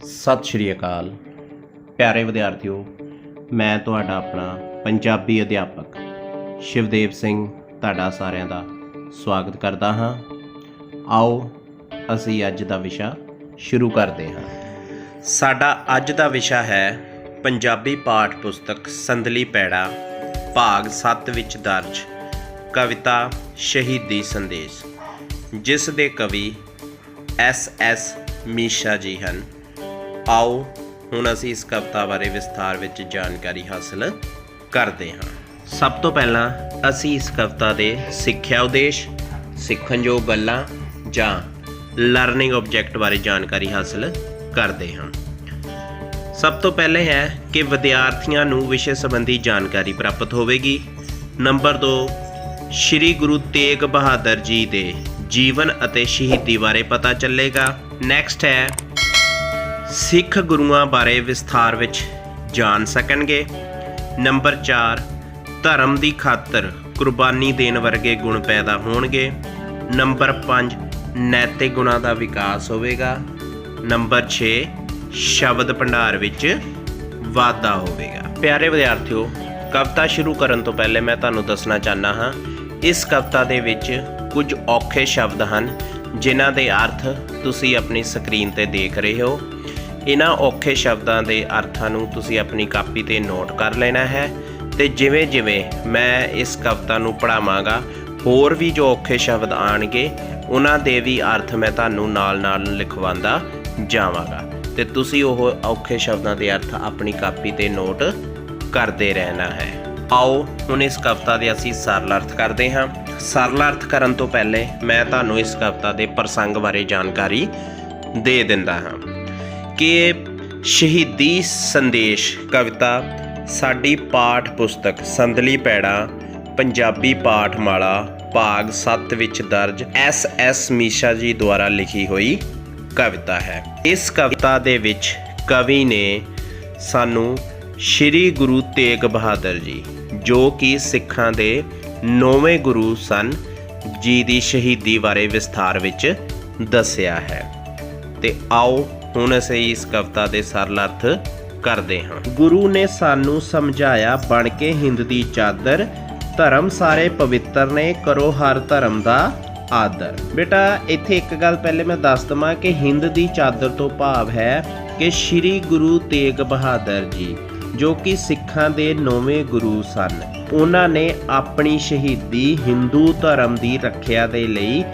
ਸਤਿ ਸ਼੍ਰੀ ਅਕਾਲ ਪਿਆਰੇ ਵਿਦਿਆਰਥੀਓ, ਮੈਂ ਤੁਹਾਡਾ ਆਪਣਾ ਪੰਜਾਬੀ ਅਧਿਆਪਕ ਸ਼ਿਵਦੇਵ ਸਿੰਘ ਤੁਹਾਡਾ ਸਾਰਿਆਂ ਦਾ ਸਵਾਗਤ ਕਰਦਾ ਹਾਂ। ਆਓ ਅਸੀਂ ਅੱਜ ਦਾ ਵਿਸ਼ਾ ਸ਼ੁਰੂ ਕਰਦੇ ਹਾਂ। ਸਾਡਾ ਅੱਜ ਦਾ ਵਿਸ਼ਾ ਹੈ ਪੰਜਾਬੀ ਪਾਠ ਪੁਸਤਕ ਸੰਦਲੀ ਪੈੜਾ ਭਾਗ 7 ਵਿੱਚ ਦਰਜ ਕਵਿਤਾ ਸ਼ਹੀਦੀ ਸੰਦੇਸ਼, ਜਿਸ ਦੇ ਕਵੀ S.S. ਮੀਸ਼ਾ ਜੀ ਹਨ। ਆਓ ਹੁਣ ਅਸੀਂ ਇਸ ਕਵਿਤਾ ਬਾਰੇ ਵਿਸਥਾਰ ਵਿੱਚ ਜਾਣਕਾਰੀ ਹਾਸਲ ਕਰਦੇ ਹਾਂ। ਸਭ ਤੋਂ ਪਹਿਲਾਂ ਅਸੀਂ ਇਸ ਕਵਿਤਾ ਦੇ ਸਿੱਖਿਆ ਉਦੇਸ਼, ਸਿੱਖਣਯੋਗ ਗੱਲਾਂ ਜਾਂ ਲਰਨਿੰਗ ਆਬਜੈਕਟ ਬਾਰੇ ਜਾਣਕਾਰੀ ਹਾਸਲ ਕਰਦੇ ਹਾਂ। ਸਭ ਤੋਂ ਪਹਿਲੇ ਹੈ ਕਿ ਵਿਦਿਆਰਥੀਆਂ ਨੂੰ ਵਿਸ਼ੇ ਸੰਬੰਧੀ ਜਾਣਕਾਰੀ ਪ੍ਰਾਪਤ ਹੋਵੇਗੀ। ਨੰਬਰ 2, ਸ਼੍ਰੀ ਗੁਰੂ ਤੇਗ ਬਹਾਦਰ ਜੀ ਦੇ ਜੀਵਨ ਅਤੇ ਸ਼ਹੀਦੀ ਬਾਰੇ ਪਤਾ ਚੱਲੇਗਾ। ਨੈਕਸਟ ਹੈ ਸਿੱਖ ਗੁਰੂਆਂ ਬਾਰੇ ਵਿਸਥਾਰ ਵਿੱਚ ਜਾਣ ਸਕਣਗੇ। ਨੰਬਰ 4, ਧਰਮ ਦੀ ਖਾਤਰ ਕੁਰਬਾਨੀ ਦੇਣ ਵਰਗੇ ਗੁਣ ਪੈਦਾ ਹੋਣਗੇ। ਨੰਬਰ 5, ਨੈਤਿਕ ਗੁਣਾਂ ਦਾ ਵਿਕਾਸ ਹੋਵੇਗਾ। ਨੰਬਰ 6, ਸ਼ਬਦ ਭੰਡਾਰ ਵਿੱਚ ਵਾਧਾ ਹੋਵੇਗਾ। ਪਿਆਰੇ ਵਿਦਿਆਰਥੀਓ, ਕਵਿਤਾ ਸ਼ੁਰੂ ਕਰਨ ਤੋਂ ਪਹਿਲੇ ਮੈਂ ਤੁਹਾਨੂੰ ਦੱਸਣਾ ਚਾਹੁੰਦਾ ਹਾਂ, ਇਸ ਕਵਿਤਾ ਦੇ ਵਿੱਚ ਕੁਝ ਔਖੇ ਸ਼ਬਦ ਹਨ ਜਿਨ੍ਹਾਂ ਦੇ ਅਰਥ ਤੁਸੀਂ ਆਪਣੀ ਸਕਰੀਨ 'ਤੇ ਦੇਖ ਰਹੇ ਹੋ। ਇਹਨਾਂ ਔਖੇ ਸ਼ਬਦਾਂ ਦੇ ਅਰਥਾਂ ਨੂੰ ਤੁਸੀਂ ਆਪਣੀ ਕਾਪੀ 'ਤੇ ਨੋਟ ਕਰ ਲੈਣਾ ਹੈ ਅਤੇ ਜਿਵੇਂ ਜਿਵੇਂ ਮੈਂ ਇਸ ਕਵਿਤਾ ਨੂੰ ਪੜ੍ਹਾਵਾਂਗਾ ਹੋਰ ਵੀ ਜੋ ਔਖੇ ਸ਼ਬਦ ਆਉਣਗੇ ਉਹਨਾਂ ਦੇ ਵੀ ਅਰਥ ਮੈਂ ਤੁਹਾਨੂੰ ਨਾਲ ਨਾਲ ਲਿਖਵਾਉਂਦਾ ਜਾਵਾਂਗਾ ਅਤੇ ਤੁਸੀਂ ਉਹ ਔਖੇ ਸ਼ਬਦਾਂ ਦੇ ਅਰਥ ਆਪਣੀ ਕਾਪੀ 'ਤੇ ਨੋਟ ਕਰਦੇ ਰਹਿਣਾ ਹੈ। ਆਓ ਹੁਣ ਇਸ ਕਵਿਤਾ ਦੇ ਅਸੀਂ ਸਰਲ ਅਰਥ ਕਰਦੇ ਹਾਂ। ਸਰਲ ਅਰਥ ਕਰਨ ਤੋਂ ਪਹਿਲੇ ਮੈਂ ਤੁਹਾਨੂੰ ਇਸ ਕਵਿਤਾ ਦੇ ਪ੍ਰਸੰਗ ਬਾਰੇ ਜਾਣਕਾਰੀ ਦੇ ਦਿੰਦਾ ਹਾਂ ਕਿ ਸ਼ਹੀਦੀ ਸੰਦੇਸ਼ ਕਵਿਤਾ ਸਾਡੀ ਪਾਠ ਪੁਸਤਕ ਸੰਦਲੀ ਪੈੜਾ ਪੰਜਾਬੀ ਪਾਠਮਾਲਾ ਭਾਗ 7 ਵਿੱਚ ਦਰਜ S.S. ਮੀਸ਼ਾ ਜੀ ਦੁਆਰਾ ਲਿਖੀ ਹੋਈ ਕਵਿਤਾ ਹੈ। ਇਸ ਕਵਿਤਾ ਦੇ ਵਿੱਚ ਕਵੀ ਨੇ ਸਾਨੂੰ ਸ਼੍ਰੀ ਗੁਰੂ ਤੇਗ ਬਹਾਦਰ ਜੀ, ਜੋ ਕਿ ਸਿੱਖਾਂ ਦੇ 9ਵੇਂ ਗੁਰੂ ਸਨ, ਜੀ ਦੀ ਸ਼ਹੀਦੀ ਬਾਰੇ ਵਿਸਥਾਰ ਵਿੱਚ ਦੱਸਿਆ ਹੈ। ਤੇ ਆਓ ਹੁਣ ਅਸੀਂ ਇਸ ਕਵਿਤਾ ਦੇ ਸਰਲ ਅਰਥ ਕਰਦੇ ਹਾਂ। ਗੁਰੂ ਨੇ ਸਾਨੂੰ ਸਮਝਾਇਆ ਬਣ ਕੇ ਹਿੰਦ ਦੀ ਚਾਦਰ, ਧਰਮ ਸਾਰੇ ਪਵਿੱਤਰ ਨੇ ਕਰੋ ਹਰ ਧਰਮ ਦਾ ਆਦਰ। ਬੇਟਾ ਇੱਥੇ ਇੱਕ ਗੱਲ ਪਹਿਲੇ ਮੈਂ ਦੱਸ ਦੇਵਾਂ ਕਿ ਹਿੰਦ ਦੀ ਚਾਦਰ ਤੋਂ ਭਾਵ ਹੈ ਕਿ ਸ਼੍ਰੀ ਗੁਰੂ ਤੇਗ ਬਹਾਦਰ ਜੀ, ਜੋ ਕਿ ਸਿੱਖਾਂ ਦੇ 9ਵੇਂ ਗੁਰੂ ਸਨ, ਉਹਨਾਂ ਨੇ ਆਪਣੀ ਸ਼ਹੀਦੀ ਹਿੰਦੂ ਧਰਮ ਦੀ ਰੱਖਿਆ ਦੇ ਲਈ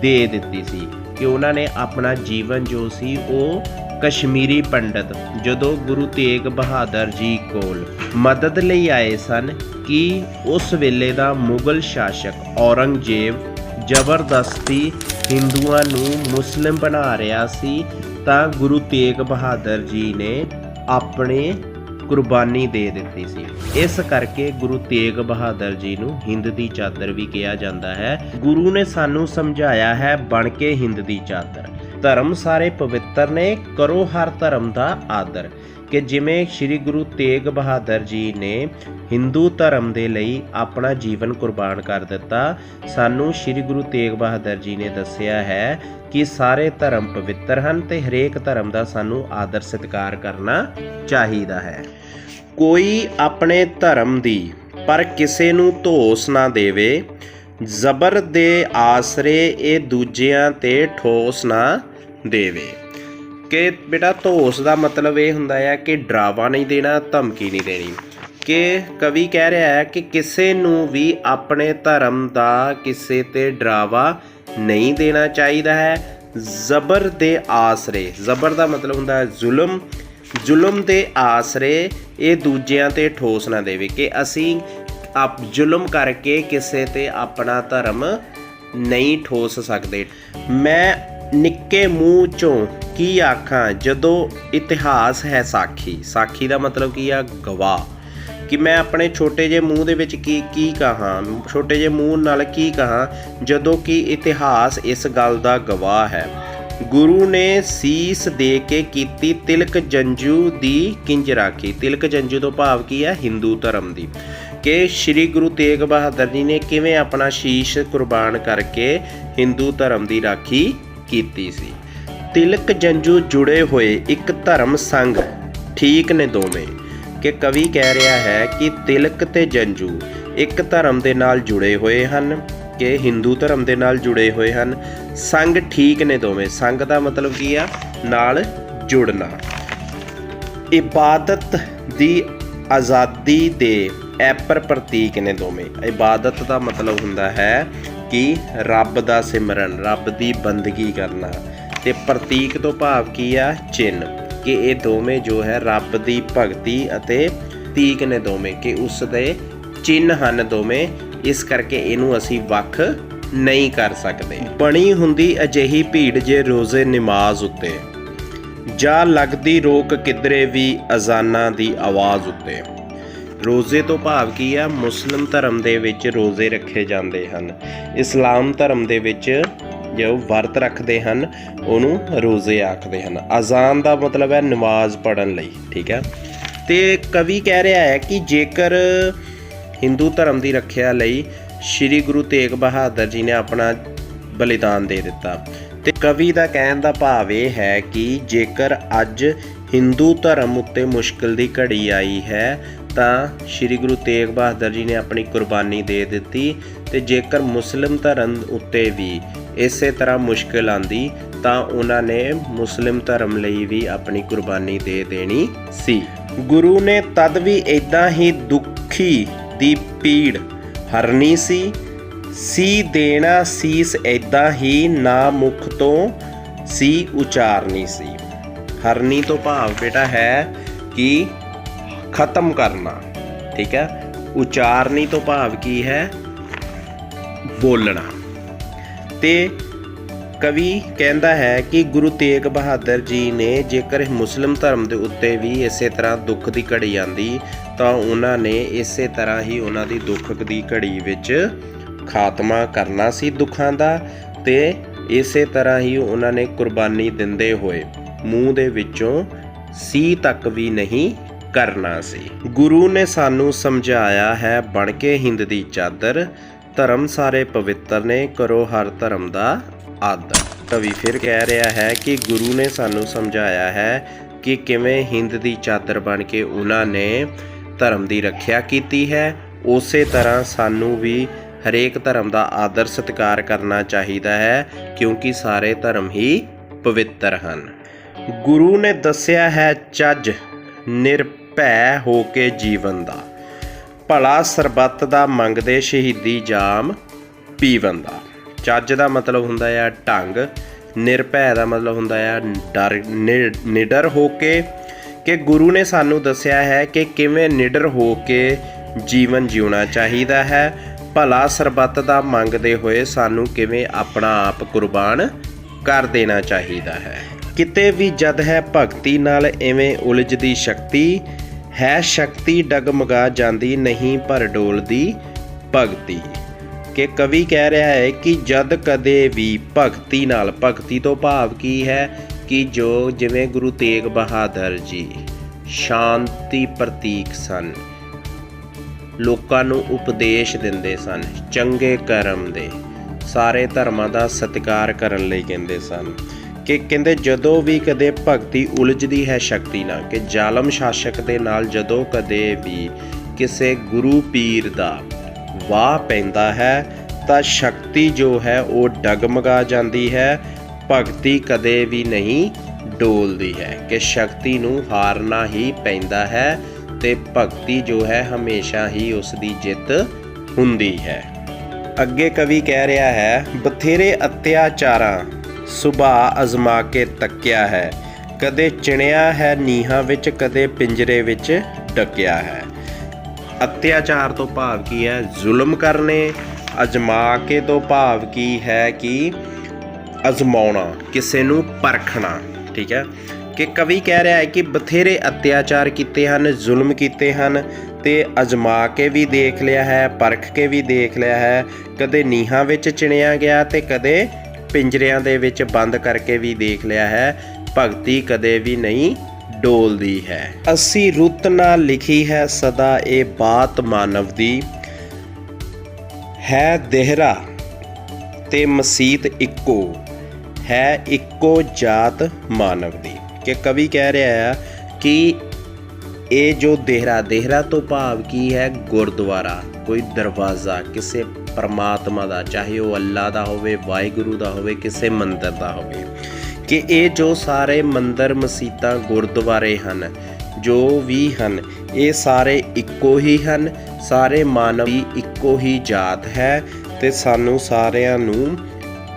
ਦੇ ਦਿੱਤੀ ਸੀ ਕਿ ਉਹਨਾਂ ਨੇ ਆਪਣਾ ਜੀਵਨ ਜੋ ਸੀ ਉਹ ਕਸ਼ਮੀਰੀ ਪੰਡਤ ਜਦੋਂ ਗੁਰੂ ਤੇਗ ਬਹਾਦਰ ਜੀ ਕੋਲ ਮਦਦ ਲਈ ਆਏ ਸਨ ਕਿ ਉਸ ਵੇਲੇ ਦਾ ਮੁਗਲ ਸ਼ਾਸਕ ਔਰੰਗਜ਼ੇਬ ਜ਼ਬਰਦਸਤੀ ਹਿੰਦੂਆਂ ਨੂੰ ਮੁਸਲਿਮ ਬਣਾ ਰਿਹਾ ਸੀ, ਤਾਂ ਗੁਰੂ ਤੇਗ ਬਹਾਦਰ ਜੀ ਨੇ ਆਪਣੇ ਕੁਰਬਾਨੀ ਦੇ ਦਿੱਤੀ ਸੀ। ਇਸ ਕਰਕੇ ਗੁਰੂ ਤੇਗ ਬਹਾਦਰ ਜੀ ਨੂੰ ਹਿੰਦ ਦੀ ਚਾਦਰ ਵੀ ਕਿਹਾ ਜਾਂਦਾ ਹੈ। ਗੁਰੂ ਨੇ ਸਾਨੂੰ ਸਮਝਾਇਆ ਹੈ ਬਣ ਕੇ ਹਿੰਦ ਦੀ ਚਾਦਰ, ਧਰਮ ਸਾਰੇ ਪਵਿੱਤਰ ਨੇ ਕਰੋ ਹਰ ਧਰਮ ਦਾ ਆਦਰ। ਕਿ ਜਿਵੇਂ ਸ਼੍ਰੀ ਗੁਰੂ ਤੇਗ ਬਹਾਦਰ ਜੀ ਨੇ ਹਿੰਦੂ ਧਰਮ ਦੇ ਲਈ ਆਪਣਾ ਜੀਵਨ ਕੁਰਬਾਨ ਕਰ ਦਿੱਤਾ, ਸਾਨੂੰ ਸ਼੍ਰੀ ਗੁਰੂ ਤੇਗ ਬਹਾਦਰ ਜੀ ਨੇ ਦੱਸਿਆ ਹੈ ਕਿ ਸਾਰੇ ਧਰਮ ਪਵਿੱਤਰ ਹਨ ਤੇ ਹਰੇਕ ਧਰਮ ਦਾ ਸਾਨੂੰ ਆਦਰ ਸਤਿਕਾਰ ਕਰਨਾ ਚਾਹੀਦਾ ਹੈ। ਕੋਈ ਆਪਣੇ ਧਰਮ ਦੀ ਪਰ ਕਿਸੇ ਨੂੰ ਧੋਸ ਨਾ ਦੇਵੇ, ਜ਼ਬਰ ਦੇ ਆਸਰੇ ਇਹ ਦੂਜਿਆਂ ਤੇ ਠੋਸ ਨਾ ਦੇਵੇ। ਕਿ ਬੇਟਾ ਧੋਸ ਦਾ ਮਤਲਬ ਇਹ ਹੁੰਦਾ ਹੈ ਕਿ ਡਰਾਵਾ ਨਹੀਂ ਦੇਣਾ, ਧਮਕੀ ਨਹੀਂ ਦੇਣੀ। ਕਿ ਕਵੀ ਕਹਿ ਰਿਹਾ ਹੈ ਕਿ ਕਿਸੇ ਨੂੰ ਵੀ ਆਪਣੇ ਧਰਮ ਦਾ ਕਿਸੇ ਤੇ ਡਰਾਵਾ ਨਹੀਂ ਦੇਣਾ ਚਾਹੀਦਾ ਹੈ। ਜ਼ਬਰ ਦੇ ਆਸਰੇ, ਜ਼ਬਰ ਦਾ ਮਤਲਬ ਹੁੰਦਾ ਹੈ ਜ਼ੁਲਮ, ਜ਼ੁਲਮ ਦੇ ਆਸਰੇ ਇਹ ਦੂਜਿਆਂ ਤੇ ਠੋਸ ਨਾ ਦੇਵੇ। ਕਿ ਅਸੀਂ ਜ਼ੁਲਮ ਕਰਕੇ ਕਿਸੇ ਤੇ ਆਪਣਾ ਧਰਮ ਨਹੀਂ ਠੋਸ ਸਕਦੇ। ਮੈਂ ਨਿੱਕੇ ਮੂੰਹ ਚੋਂ ਕੀ ਆਖਾਂ ਜਦੋਂ ਇਤਿਹਾਸ ਹੈ ਸਾਖੀ। ਸਾਖੀ ਦਾ ਮਤਲਬ ਕੀ ਆ? ਗਵਾਹ। ਕਿ ਮੈਂ ਆਪਣੇ ਛੋਟੇ ਜਿਹੇ ਮੂੰਹ ਦੇ ਵਿੱਚ ਕੀ ਕਹਾਂ, ਛੋਟੇ ਜਿਹੇ ਮੂੰਹ ਨਾਲ ਕੀ ਕਹਾਂ ਜਦੋਂ ਕਿ ਇਤਿਹਾਸ ਇਸ ਗੱਲ ਦਾ ਗਵਾਹ ਹੈ। ਗੁਰੂ ਨੇ ਸੀਸ ਦੇ ਕੇ ਕੀਤੀ ਤਿਲਕ ਜੰਜੂ ਦੀ ਕਿੰਜ ਰਾਖੀ। ਤਿਲਕ ਜੰਜੂ ਤੋਂ ਭਾਵ ਕੀ ਹੈ? ਹਿੰਦੂ ਧਰਮ ਦੀ। ਕਿ ਸ਼੍ਰੀ ਗੁਰੂ ਤੇਗ ਬਹਾਦਰ ਜੀ ਨੇ ਕਿਵੇਂ ਆਪਣਾ ਸ਼ੀਸ਼ ਕੁਰਬਾਨ ਕਰਕੇ ਹਿੰਦੂ ਧਰਮ ਦੀ ਰਾਖੀ ਕੀਤੀ ਸੀ। ਤਿਲਕ ਜੰਜੂ ਜੁੜੇ ਹੋਏ ਇੱਕ ਧਰਮ ਸੰਗ ਠੀਕ ਨੇ ਦੋਵੇਂ। ਕਿ ਕਵੀ ਕਹਿ ਰਿਹਾ ਹੈ ਕਿ ਤਿਲਕ ਤੇ ਜੰਜੂ ਇੱਕ ਧਰਮ ਦੇ ਨਾਲ ਜੁੜੇ ਹੋਏ ਹਨ, ਕਿ ਹਿੰਦੂ ਧਰਮ ਦੇ ਨਾਲ ਜੁੜੇ ਹੋਏ ਹਨ। ਸੰਗ ਠੀਕ ਨੇ ਦੋਵੇਂ। ਸੰਗ ਦਾ ਮਤਲਬ ਕੀ ਆ? ਨਾਲ ਜੁੜਨਾ। ਇਬਾਦਤ ਦੀ ਆਜ਼ਾਦੀ ਦੇ ਐਪਰ ਪ੍ਰਤੀਕ ਨੇ ਦੋਵੇਂ। ਇਬਾਦਤ ਦਾ ਮਤਲਬ ਹੁੰਦਾ ਹੈ ਕਿ ਰੱਬ ਦਾ ਸਿਮਰਨ, ਰੱਬ ਦੀ ਬੰਦਗੀ ਕਰਨਾ, ਤੇ ਪ੍ਰਤੀਕ ਤੋਂ ਭਾਵ ਕੀ ਆ? ਚਿੰਨ੍ਹ। ਕਿ ਇਹ ਦੋਵੇਂ ਜੋ ਹੈ ਰੱਬ ਦੀ ਭਗਤੀ ਅਤੇ ਪ੍ਰਤੀਕ ਨੇ ਦੋਵੇਂ, ਕਿ ਉਸ ਦੇ ਚਿੰਨ੍ਹ ਹਨ ਦੋਵੇਂ। ਇਸ ਕਰਕੇ ਇਹਨੂੰ ਅਸੀਂ ਵੱਖ ਨਹੀਂ ਕਰ ਸਕਦੇ। ਬਣੀ ਹੁੰਦੀ ਅਜਿਹੀ ਭੀੜ ਜੇ ਰੋਜ਼ੇ ਨਮਾਜ਼ ਉੱਤੇ, ਜਾਂ ਲੱਗਦੀ ਰੋਕ ਕਿਧਰੇ ਵੀ ਅਜ਼ਾਨਾਂ ਦੀ ਆਵਾਜ਼ ਉੱਤੇ। ਰੋਜ਼ੇ ਤੋਂ ਭਾਵ ਕੀ ਆ? ਮੁਸਲਿਮ ਧਰਮ ਦੇ ਵਿੱਚ ਰੋਜ਼ੇ ਰੱਖੇ ਜਾਂਦੇ ਹਨ। ਇਸਲਾਮ ਧਰਮ ਦੇ ਵਿੱਚ ਜੋ ਵਰਤ ਰੱਖਦੇ ਹਨ ਉਹਨੂੰ ਰੋਜ਼ੇ ਆਖਦੇ ਹਨ। ਅਜ਼ਾਨ ਦਾ ਮਤਲਬ ਹੈ ਨਮਾਜ਼ ਪੜ੍ਹਨ ਲਈ, ਠੀਕ ਹੈ। ਤੇ ਕਵੀ ਕਹਿ ਰਿਹਾ ਹੈ ਕਿ ਜੇਕਰ ਹਿੰਦੂ ਧਰਮ ਦੀ ਰੱਖਿਆ ਲਈ ਸ਼੍ਰੀ ਗੁਰੂ ਤੇਗ ਬਹਾਦਰ ਜੀ ਨੇ ਆਪਣਾ ਬਲੀਦਾਨ ਦੇ ਦਿੱਤਾ, ਤੇ ਕਵੀ ਦਾ ਕਹਿਣ ਦਾ ਭਾਵ ਇਹ ਹੈ ਕਿ ਜੇਕਰ ਅੱਜ ਹਿੰਦੂ ਧਰਮ ਉੱਤੇ ਮੁਸ਼ਕਿਲ ਦੀ ਘੜੀ ਆਈ ਹੈ ਤਾਂ ਸ਼੍ਰੀ ਗੁਰੂ ਤੇਗ ਬਹਾਦਰ ਜੀ ਨੇ ਆਪਣੀ ਕੁਰਬਾਨੀ ਦੇ ਦਿੱਤੀ, ਤੇ ਜੇਕਰ ਮੁਸਲਿਮ ਧਰਮ ਉੱਤੇ ਵੀ ਇਸੇ ਤਰ੍ਹਾਂ ਮੁਸ਼ਕਿਲ ਆਂਦੀ ਤਾਂ ਉਹਨਾਂ ਨੇ ਮੁਸਲਿਮ ਧਰਮ ਲਈ ਵੀ ਆਪਣੀ ਕੁਰਬਾਨੀ ਦੇ ਦੇਣੀ ਸੀ। ਗੁਰੂ ਨੇ ਤਦ ਵੀ ਇੱਦਾਂ ਹੀ ਦੁਖੀ ਦੀ ਪੀੜ ਹਰਨੀ ਸੀ ਦੇਣਾ ਸੀਸ ਇੱਦਾਂ ਹੀ ਨਾ ਮੁਖ ਤੋਂ ਸੀ ਉਚਾਰਨੀ ਸੀ। ਹਰਨੀ ਤੋਂ ਭਾਵ ਬੇਟਾ ਹੈ ਕਿ ਖਤਮ ਕਰਨਾ, ਠੀਕ ਹੈ। ਉਚਾਰਨੀ ਤੋਂ ਭਾਵ ਕੀ ਹੈ? ਬੋਲਣਾ। ਤੇ ਕਵੀ ਕਹਿੰਦਾ ਹੈ ਕਿ ਗੁਰੂ ਤੇਗ ਬਹਾਦਰ ਜੀ ਨੇ ਜੇਕਰ ਮੁਸਲਿਮ ਧਰਮ ਦੇ ਉੱਤੇ ਵੀ ਇਸੇ ਤਰ੍ਹਾਂ ਦੁੱਖ ਦੀ ਘੜੀ ਆਂਦੀ ਤਾਂ ਉਹਨਾਂ ਨੇ ਇਸੇ ਤਰ੍ਹਾਂ ਹੀ ਉਹਨਾਂ ਦੀ ਦੁੱਖ ਦੀ ਘੜੀ ਵਿੱਚ ਖਾਤਮਾ ਕਰਨਾ ਸੀ ਦੁੱਖਾਂ ਦਾ, ਤੇ ਇਸੇ ਤਰ੍ਹਾਂ ਹੀ ਉਹਨਾਂ ਨੇ ਕੁਰਬਾਨੀ ਦਿੰਦੇ ਹੋਏ ਮੂੰਹ ਦੇ ਵਿੱਚੋਂ ਸੀ ਤੱਕ ਵੀ ਨਹੀਂ ਕਰਨਾ ਸੀ। ਗੁਰੂ ਨੇ ਸਾਨੂੰ ਸਮਝਾਇਆ ਹੈ ਬਣ ਕੇ ਹਿੰਦ ਦੀ ਚਾਦਰ, ਧਰਮ ਸਾਰੇ ਪਵਿੱਤਰ ਨੇ ਕਰੋ ਹਰ ਧਰਮ ਦਾ ਆਦਰ। ਕਵੀ ਫਿਰ ਕਹਿ ਰਿਹਾ ਹੈ ਕਿ ਗੁਰੂ ਨੇ ਸਾਨੂੰ ਸਮਝਾਇਆ ਹੈ ਕਿ ਕਿਵੇਂ ਹਿੰਦ ਦੀ ਚਾਦਰ ਬਣ ਕੇ ਉਹਨਾਂ ਨੇ ਧਰਮ ਦੀ ਰੱਖਿਆ ਕੀਤੀ ਹੈ, ਉਸੇ ਤਰ੍ਹਾਂ ਸਾਨੂੰ ਵੀ ਹਰੇਕ ਧਰਮ ਦਾ ਆਦਰ ਸਤਿਕਾਰ ਕਰਨਾ ਚਾਹੀਦਾ ਹੈ, ਕਿਉਂਕਿ ਸਾਰੇ ਧਰਮ ਹੀ ਪਵਿੱਤਰ ਹਨ। ਗੁਰੂ ਨੇ ਦੱਸਿਆ ਹੈ ਚੱਜ ਨਿਰਭੈ ਹੋ ਕੇ ਜੀਵਨ ਦਾ, ਭਲਾ ਸਰਬੱਤ ਦਾ ਮੰਗਦੇ ਸ਼ਹੀਦੀ ਜਾਮ ਪੀਵਨ ਦਾ। ਚੱਜ ਦਾ ਮਤਲਬ ਹੁੰਦਾ ਆ ਢੰਗ, ਨਿਰਭੈ ਦਾ ਮਤਲਬ ਹੁੰਦਾ ਆ ਡਰ, ਨਿਡਰ ਹੋ ਕੇ। ਕਿ ਗੁਰੂ ਨੇ ਸਾਨੂੰ ਦੱਸਿਆ ਹੈ ਕਿ ਕਿਵੇਂ ਨਿਡਰ ਹੋ ਕੇ ਜੀਵਨ ਜਿਉਣਾ ਚਾਹੀਦਾ ਹੈ, ਭਲਾ ਸਰਬੱਤ ਦਾ ਮੰਗਦੇ ਹੋਏ ਸਾਨੂੰ ਕਿਵੇਂ ਆਪਣਾ ਆਪ ਕੁਰਬਾਨ ਕਰ ਦੇਣਾ ਚਾਹੀਦਾ ਹੈ। ਕਿਤੇ ਵੀ ਜਦ ਹੈ ਭਗਤੀ ਨਾਲ ਇਵੇਂ ਉਲਝਦੀ ਸ਼ਕਤੀ, ਹੈ ਸ਼ਕਤੀ ਡਗਮਗਾ ਜਾਂਦੀ ਨਹੀਂ ਪਰ ਡੋਲਦੀ ਭਗਤੀ। ਕਿ ਕਵੀ ਕਹਿ ਰਿਹਾ ਹੈ ਕਿ ਜਦ ਕਦੇ ਵੀ ਭਗਤੀ ਨਾਲ, ਭਗਤੀ ਤੋਂ ਭਾਵ ਕੀ ਹੈ? ਕਿ ਜੋ ਜਿਵੇਂ ਗੁਰੂ ਤੇਗ ਬਹਾਦਰ ਜੀ ਸ਼ਾਂਤੀ ਪ੍ਰਤੀਕ ਸਨ, ਲੋਕਾਂ ਨੂੰ ਉਪਦੇਸ਼ ਦਿੰਦੇ ਸਨ ਚੰਗੇ ਕਰਮ ਦੇ, ਸਾਰੇ ਧਰਮਾਂ ਦਾ ਸਤਿਕਾਰ ਕਰਨ ਲਈ ਕਹਿੰਦੇ ਸਨ। ਕਿ ਕਹਿੰਦੇ ਜਦੋਂ ਵੀ ਕਦੇ ਭਗਤੀ ਉਲਝਦੀ ਹੈ ਸ਼ਕਤੀ ਨਾਲ, ਕਿ ਜ਼ਾਲਮ ਸ਼ਾਸਕ ਦੇ ਨਾਲ ਜਦੋਂ ਕਦੇ ਵੀ ਕਿਸੇ ਗੁਰੂ ਪੀਰ ਦਾ ਵਾਹ ਪੈਂਦਾ ਹੈ ਤਾਂ ਸ਼ਕਤੀ ਜੋ ਹੈ ਉਹ ਡਗਮਗਾ ਜਾਂਦੀ ਹੈ, ਭਗਤੀ ਕਦੇ ਵੀ ਨਹੀਂ ਡੋਲਦੀ ਹੈ। ਕਿ ਸ਼ਕਤੀ ਨੂੰ ਹਾਰਨਾ ਹੀ ਪੈਂਦਾ ਹੈ ਤੇ ਭਗਤੀ ਜੋ ਹੈ ਹਮੇਸ਼ਾ ਹੀ ਉਸ ਦੀ ਜਿੱਤ ਹੁੰਦੀ ਹੈ। ਅੱਗੇ ਕਵੀ ਕਹਿ ਰਿਹਾ ਹੈ ਬਥੇਰੇ ਅਤਿਆਚਾਰਾਂ ਸੁਭਾਅ ਅਜ਼ਮਾ ਕੇ ਤੱਕਿਆ ਹੈ, ਕਦੇ ਚਿਣਿਆ ਹੈ ਨੀਹਾਂ ਵਿੱਚ, ਕਦੇ ਪਿੰਜਰੇ ਵਿੱਚ ਡੱਕਿਆ ਹੈ। ਅਤਿਆਚਾਰ ਤੋਂ ਭਾਵ ਕੀ ਹੈ? ਜ਼ੁਲਮ ਕਰਨੇ। ਅਜ਼ਮਾ ਕੇ ਤੋਂ ਭਾਵ ਕੀ ਹੈ? ਕਿ ਅਜ਼ਮਾਉਣਾ, ਕਿਸੇ ਨੂੰ ਪਰਖਣਾ, ਠੀਕ ਹੈ। ਕਿ ਕਵੀ ਕਹਿ ਰਿਹਾ ਹੈ ਕਿ ਬਥੇਰੇ ਅਤਿਆਚਾਰ ਕੀਤੇ ਹਨ, ਜ਼ੁਲਮ ਕੀਤੇ ਹਨ, ਤੇ ਅਜ਼ਮਾ ਕੇ ਵੀ ਦੇਖ ਲਿਆ ਹੈ, ਪਰਖ ਕੇ ਵੀ ਦੇਖ ਲਿਆ ਹੈ। ਕਦੇ ਨੀਹਾਂ ਵਿੱਚ ਚਿਣਿਆ ਗਿਆ ਤੇ ਕਦੇ ਪਿੰਜਰਿਆਂ ਦੇ ਵਿੱਚ ਬੰਦ ਕਰਕੇ ਵੀ ਦੇਖ ਲਿਆ ਹੈ। ਭਗਤੀ ਕਦੇ ਵੀ ਨਹੀਂ ਡੋਲਦੀ ਹੈ। ਅਸੀਂ ਰੁੱਤ ਨਾਲ ਲਿਖੀ ਹੈ ਸਦਾ ਇਹ ਬਾਤ ਮਾਨਵ ਦੀ, ਹੈ ਦੇਹਰਾ ਤੇ ਮਸੀਤ ਇੱਕੋ, ਹੈ ਇੱਕੋ ਜਾਤ ਮਾਨਵ ਦੀ। ਕਿ ਕਵੀ ਕਹਿ ਰਿਹਾ ਆ ਕਿ ਇਹ ਜੋ ਦੇਹਰਾ ਤੋਂ ਭਾਵ ਕੀ ਹੈ? ਗੁਰਦੁਆਰਾ, ਕੋਈ ਦਰਵਾਜ਼ਾ ਕਿਸੇ ਪਰਮਾਤਮਾ ਦਾ, ਚਾਹੇ ਉਹ ਅੱਲਾ ਦਾ ਹੋਵੇ, ਵਾਹਿਗੁਰੂ ਦਾ ਹੋਵੇ, ਕਿਸੇ ਮੰਦਰ ਦਾ ਹੋਵੇ, ਕਿ ਇਹ ਜੋ ਸਾਰੇ ਮੰਦਰ, ਮਸੀਤਾਂ, ਗੁਰਦੁਆਰੇ ਹਨ, ਜੋ ਵੀ ਹਨ, ਇਹ ਸਾਰੇ ਇੱਕੋ ਹੀ ਹਨ। ਸਾਰੇ ਮਾਨਵ ਦੀ ਇੱਕੋ ਹੀ ਜਾਤ ਹੈ ਤੇ ਸਾਨੂੰ ਸਾਰਿਆਂ ਨੂੰ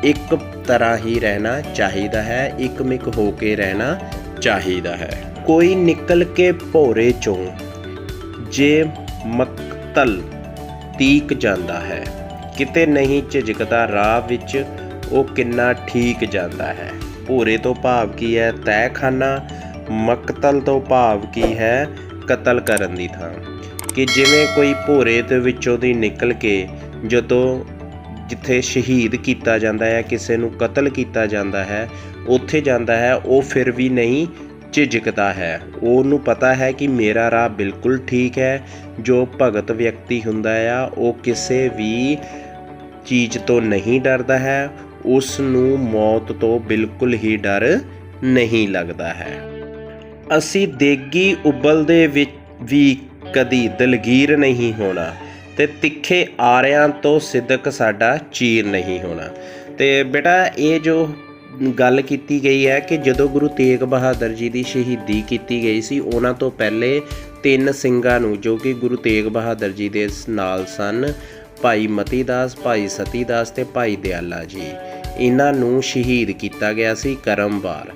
ਇੱਕ ਤਰ੍ਹਾਂ ਹੀ ਰਹਿਣਾ ਚਾਹੀਦਾ ਹੈ, ਇੱਕਮਿਕ ਹੋ ਕੇ ਰਹਿਣਾ ਚਾਹੀਦਾ ਹੈ। ਕੋਈ ਨਿਕਲ ਕੇ ਭੋਰੇ ਚੋਂ ਜੇ ਮਕਤਲ ਤੀਕ ਜਾਂਦਾ ਹੈ, ਕਿਤੇ ਨਹੀਂ ਝਿਜਕਦਾ ਰਾਹ ਵਿੱਚ ਉਹ ਕਿੰਨਾ ਠੀਕ ਜਾਂਦਾ ਹੈ। ਭੋਰੇ ਤੋਂ ਭਾਵ ਕੀ ਹੈ? ਤਹਿਖਾਨਾ। ਮਕਤਲ ਤੋਂ ਭਾਵ ਕੀ ਹੈ? ਕਤਲ ਕਰਨ ਦੀ ਥਾਂ। ਕਿ ਜਿਵੇਂ ਕੋਈ ਭੋਰੇ ਦੇ ਵਿੱਚੋਂ ਦੀ ਨਿਕਲ ਕੇ ਜਦੋਂ ਜਿੱਥੇ ਸ਼ਹੀਦ ਕੀਤਾ ਜਾਂਦਾ ਹੈ, ਕਿਸੇ ਨੂੰ ਕਤਲ ਕੀਤਾ ਜਾਂਦਾ ਹੈ, ਉੱਥੇ ਜਾਂਦਾ ਹੈ, ਉਹ ਫਿਰ ਵੀ ਨਹੀਂ ਝਿਜਕਦਾ ਹੈ। ਉਹਨੂੰ ਪਤਾ ਹੈ ਕਿ ਮੇਰਾ ਰਾਹ ਬਿਲਕੁਲ ਠੀਕ ਹੈ। ਜੋ ਭਗਤ ਵਿਅਕਤੀ ਹੁੰਦਾ ਆ, ਉਹ ਕਿਸੇ ਵੀ ਚੀਜ਼ ਤੋਂ ਨਹੀਂ ਡਰਦਾ ਹੈ, ਉਸ ਨੂੰ ਮੌਤ ਤੋਂ ਬਿਲਕੁਲ ਹੀ ਡਰ ਨਹੀਂ ਲੱਗਦਾ ਹੈ। ਅਸੀਂ ਦੇਗੀ ਉਬਲਦੇ ਵਿੱਚ ਵੀ ਕਦੀ ਦਲਗੀਰ ਨਹੀਂ ਹੋਣਾ ਤੇ ਤਿੱਖੇ ਆਰਿਆਂ ਤੋਂ ਸਿਦਕ ਸਾਡਾ ਚੀਰ ਨਹੀਂ ਹੋਣਾ। ਤੇ ਬੇਟਾ ਇਹ ਜੋ ਗੱਲ ਕੀਤੀ ਗਈ ਹੈ ਕਿ ਜਦੋਂ ਗੁਰੂ ਤੇਗ ਬਹਾਦਰ ਜੀ ਦੀ ਸ਼ਹੀਦੀ ਕੀਤੀ ਗਈ ਸੀ, ਉਹਨਾਂ ਤੋਂ ਪਹਿਲੇ 3 ਸਿੰਘਾਂ ਨੂੰ, ਜੋ ਕਿ ਗੁਰੂ ਤੇਗ ਬਹਾਦਰ ਜੀ ਦੇ ਨਾਲ ਸਨ, ਭਾਈ ਮਤੀ ਦਾਸ, ਭਾਈ ਸਤੀ ਦਾਸ ਤੇ ਭਾਈ ਦਿਆਲਾ ਜੀ, ਇਹਨਾਂ ਨੂੰ ਸ਼ਹੀਦ ਕੀਤਾ ਗਿਆ ਸੀ ਕਰਮਵਾਰ।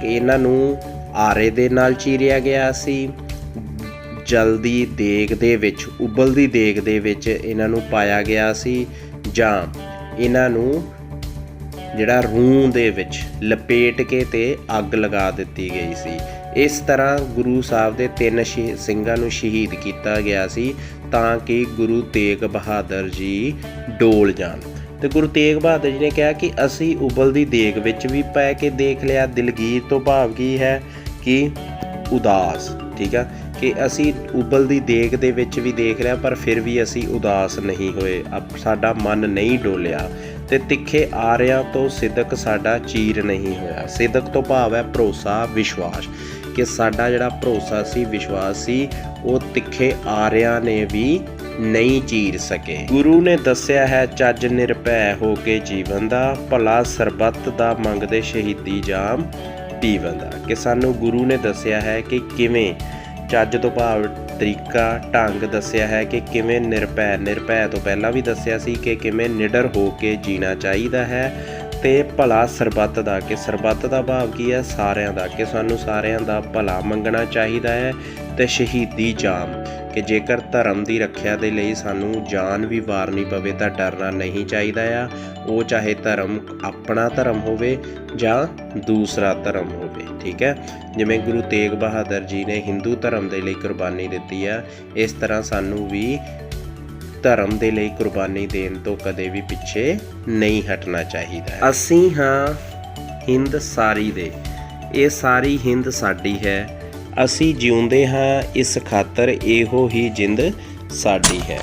ਇਹਨਾਂ ਨੂੰ ਆਰੇ ਦੇ ਨਾਲ ਚੀਰਿਆ ਗਿਆ ਸੀ। ਜਲਦੀ ਦੇਗ ਦੇ ਵਿੱਚ, ਉਬਲਦੀ ਦੇਗ ਦੇ ਵਿੱਚ ਇਹਨਾਂ ਨੂੰ ਪਾਇਆ ਗਿਆ ਸੀ, ਜਾਂ ਇਹਨਾਂ ਨੂੰ ਜਿਹੜਾ ਰੂੰ ਦੇ ਵਿੱਚ ਲਪੇਟ ਕੇ ਤੇ ਅੱਗ ਲਗਾ ਦਿੱਤੀ ਗਈ ਸੀ। ਇਸ ਤਰ੍ਹਾਂ ਗੁਰੂ ਸਾਹਿਬ ਦੇ 3 ਸਿੰਘਾਂ ਨੂੰ ਸ਼ਹੀਦ ਕੀਤਾ ਗਿਆ ਸੀ ਤਾਂ ਕਿ ਗੁਰੂ ਤੇਗ ਬਹਾਦਰ ਜੀ ਡੋਲ ਜਾਣ। ਤੇ ਗੁਰੂ ਤੇਗ ਬਹਾਦਰ ਜੀ ਨੇ ਕਿਹਾ ਕਿ ਅਸੀਂ ਉਬਲਦੀ ਦੇਗ ਵਿੱਚ ਵੀ ਪੈ ਕੇ ਦੇਖ ਲਿਆ। ਦਿਲਗੀਰ ਤੋਂ ਭਾਵ ਕੀ ਹੈ? ਕਿ ਉਦਾਸ, ਠੀਕ ਆ, ਕਿ ਅਸੀਂ ਉਬਲਦੀ ਦੇਗ ਦੇ ਵਿੱਚ ਵੀ ਦੇਖ ਲਿਆ ਪਰ ਫਿਰ ਵੀ ਅਸੀਂ ਉਦਾਸ ਨਹੀਂ ਹੋਏ, ਸਾਡਾ ਮਨ ਨਹੀਂ ਡੋਲਿਆ। ਤੇ ਤਿੱਖੇ ਆਰਿਆਂ ਤੋਂ ਸਿਦਕ ਸਾਡਾ ਚੀਰ ਨਹੀਂ ਹੋਇਆ। ਸਿਦਕ ਤੋਂ ਭਾਵ ਹੈ ਭਰੋਸਾ, ਵਿਸ਼ਵਾਸ, ਕਿ ਸਾਡਾ ਜਿਹੜਾ ਭਰੋਸਾ ਸੀ, ਵਿਸ਼ਵਾਸ ਸੀ, ਉਹ ਤਿੱਖੇ ਆਰਿਆਂ ਨੇ ਵੀ ਨਹੀਂ ਚੀਰ ਸਕੇ। ਗੁਰੂ ਨੇ ਦੱਸਿਆ ਹੈ ਚੱਜ ਨਿਰਭੈ ਹੋ ਕੇ ਜੀਵਨ ਦਾ, ਭਲਾ ਸਰਬੱਤ ਦਾ ਮੰਗਦੇ ਸ਼ਹੀਦੀ ਜਾਮ ਪੀਵਨ ਦਾ। ਕਿ ਸਾਨੂੰ ਗੁਰੂ ਨੇ ਦੱਸਿਆ ਹੈ ਕਿ ਕਿਵੇਂ, ਚੱਜ ਤੋਂ ਭਾਵ ਤਰੀਕਾ, ਢੰਗ ਦੱਸਿਆ ਹੈ ਕਿ ਕਿਵੇਂ ਨਿਰਭੈ ਤੋਂ ਪਹਿਲਾਂ ਵੀ ਦੱਸਿਆ ਸੀ ਕਿ ਕਿਵੇਂ ਨਿਡਰ ਹੋ ਕੇ ਜੀਣਾ ਚਾਹੀਦਾ ਹੈ। ਤੇ ਭਲਾ ਸਰਬੱਤ ਦਾ, ਕਿ ਸਰਬੱਤ ਦਾ ਭਾਵ ਕੀ ਹੈ? ਸਾਰਿਆਂ ਦਾ, ਕਿ ਸਾਨੂੰ ਸਾਰਿਆਂ ਦਾ ਭਲਾ ਮੰਗਣਾ ਚਾਹੀਦਾ ਹੈ। ਤੇ ਸ਼ਹੀਦੀ ਜਾਮ, ਕਿ ਜੇਕਰ ਧਰਮ ਦੀ ਰੱਖਿਆ ਦੇ ਲਈ ਸਾਨੂੰ ਜਾਨ ਵੀ ਵਾਰਨੀ ਪਵੇ ਤਾਂ ਡਰਨਾ ਨਹੀਂ ਚਾਹੀਦਾ ਆ। ਉਹ ਚਾਹੇ ਧਰਮ ਆਪਣਾ ਧਰਮ ਹੋਵੇ ਜਾਂ ਦੂਸਰਾ ਧਰਮ ਹੋਵੇ, ਠੀਕ ਹੈ। ਜਿਵੇਂ ਗੁਰੂ ਤੇਗ ਬਹਾਦਰ ਜੀ ਨੇ ਹਿੰਦੂ ਧਰਮ ਦੇ ਲਈ ਕੁਰਬਾਨੀ ਦਿੱਤੀ ਆ, ਇਸ ਤਰ੍ਹਾਂ ਸਾਨੂੰ ਵੀ ਧਰਮ ਦੇ ਲਈ ਕੁਰਬਾਨੀ ਦੇਣ ਤੋਂ ਕਦੇ ਵੀ ਪਿੱਛੇ ਨਹੀਂ ਹਟਣਾ ਚਾਹੀਦਾ। ਅਸੀਂ ਹਾਂ ਹਿੰਦ ਸਾਰੀ ਦੇ, ਇਹ ਸਾਰੀ ਹਿੰਦ ਸਾਡੀ ਹੈ। ਅਸੀਂ ਜਿਉਂਦੇ ਹਾਂ ਇਸ ਖਾਤਰ, ਇਹੋ ਹੀ ਜਿੰਦ ਸਾਡੀ ਹੈ।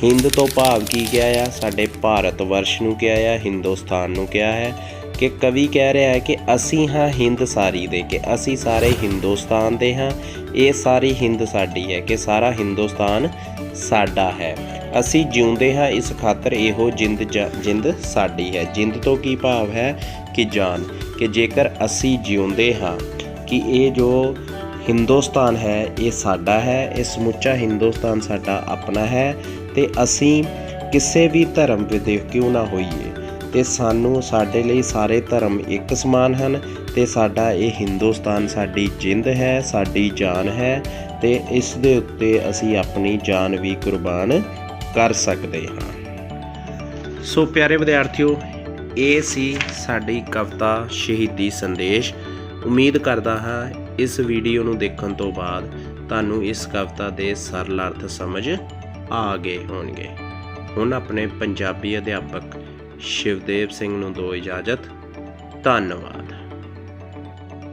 ਹਿੰਦ ਤੋਂ ਭਾਵ ਕੀ ਕਿਹਾ ਆ? ਸਾਡੇ ਭਾਰਤ ਵਰਸ਼ ਨੂੰ ਕਿਹਾ ਆ, ਹਿੰਦੁਸਤਾਨ ਨੂੰ ਕਿਹਾ ਹੈ। ਕਿ ਕਵੀ ਕਹਿ ਰਿਹਾ ਹੈ ਕਿ ਅਸੀਂ ਹਾਂ ਹਿੰਦ ਸਾਰੀ ਦੇ, ਕਿ ਅਸੀਂ ਸਾਰੇ ਹਿੰਦੁਸਤਾਨ ਦੇ ਹਾਂ, ਇਹ ਸਾਰੀ ਹਿੰਦ ਸਾਡੀ ਹੈ, ਕਿ ਸਾਰਾ ਹਿੰਦੁਸਤਾਨ ਸਾਡਾ ਹੈ। ਅਸੀਂ ਜਿਉਂਦੇ ਹਾਂ ਇਸ ਖਾਤਰ, ਇਹੋ ਜਿੰਦ ਸਾਡੀ ਹੈ। ਜਿੰਦ ਤੋਂ ਕੀ ਭਾਵ ਹੈ? ਕਿ ਜਾਨ, ਕਿ ਜੇਕਰ ਅਸੀਂ ਜਿਉਂਦੇ ਹਾਂ, ਕਿ ਇਹ ਜੋ ਹਿੰਦੁਸਤਾਨ ਹੈ ਇਹ ਸਾਡਾ ਹੈ, ਇਹ ਸਮੁੱਚਾ ਹਿੰਦੁਸਤਾਨ ਸਾਡਾ ਆਪਣਾ ਹੈ। ਤੇ ਅਸੀਂ ਕਿਸੇ ਵੀ ਧਰਮ ਦੇ ਕਿਉਂ ਨਾ ਹੋਈਏ, ਤੇ ਸਾਨੂੰ, ਸਾਡੇ ਲਈ ਸਾਰੇ ਧਰਮ ਇੱਕ ਸਮਾਨ ਹਨ। ਤੇ ਸਾਡਾ ਇਹ ਹਿੰਦੁਸਤਾਨ ਸਾਡੀ ਜਿੰਦ ਹੈ, ਸਾਡੀ ਜਾਨ ਹੈ। ਤੇ ਇਸ ਦੇ ਉੱਤੇ ਅਸੀਂ ਆਪਣੀ ਜਾਨ ਵੀ ਕੁਰਬਾਨ ਕਰ ਸਕਦੇ ਹਾਂ। ਸੋ ਪਿਆਰੇ ਵਿਦਿਆਰਥੀਓ, ਇਹ ਸੀ ਸਾਡੀ ਕਵਿਤਾ ਸ਼ਹੀਦੀ ਸੰਦੇਸ਼। ਉਮੀਦ ਕਰਦਾ ਹਾਂ ਇਸ ਵੀਡੀਓ ਨੂੰ ਦੇਖਣ ਤੋਂ ਬਾਅਦ ਤੁਹਾਨੂੰ ਇਸ ਕਵਿਤਾ ਦੇ ਸਰਲ ਅਰਥ ਸਮਝ ਆ ਗਏ ਹੋਣਗੇ। ਹੁਣ ਆਪਣੇ ਪੰਜਾਬੀ ਅਧਿਆਪਕ ਸ਼ਿਵਦੇਵ ਸਿੰਘ ਨੂੰ ਦਿਓ ਇਜਾਜ਼ਤ। ਧੰਨਵਾਦ।